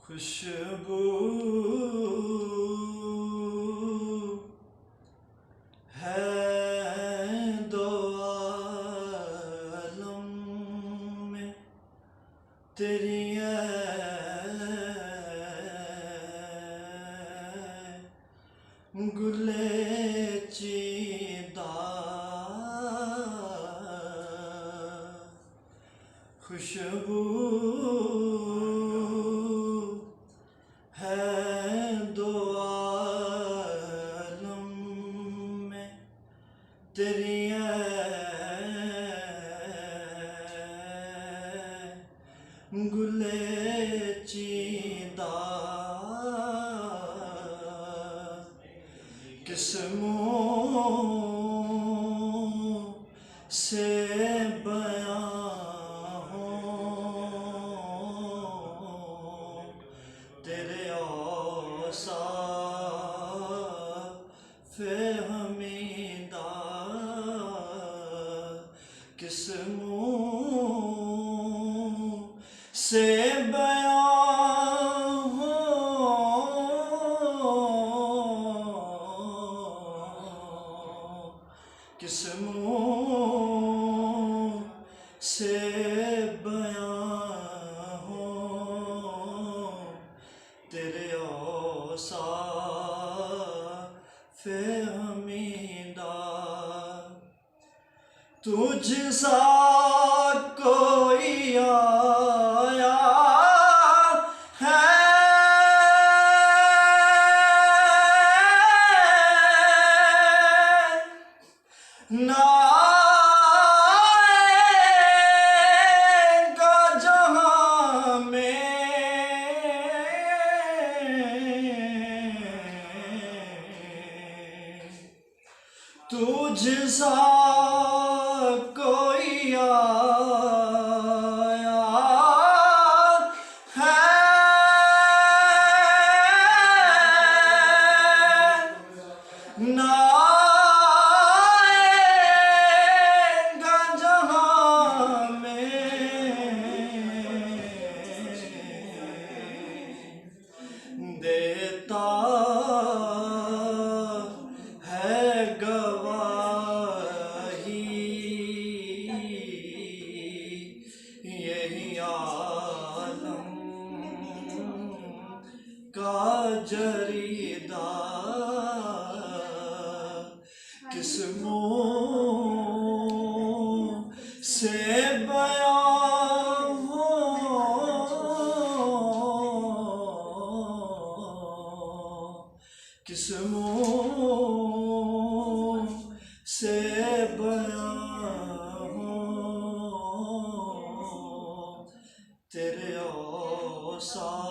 खुशबू है दो आलम में तेरी गुले चीदा खुशबू है दो आलम में तेरी गुले चीदा किस मुँह से बयां हो तेरे औसाफ़ हमीदा किस मुँह से बयां हो किस मुँह से बयां हो तेरे औसाफ़ हमीदा तुझ सा कोई आया है ना आएगा जहाँ में तुझ सा कोई आया है ना आएगा जहाँ में देता है यही आलम का जरीदा किस मुँह से बयां हो किस मुँह से बयां हो तेरे औसाफ़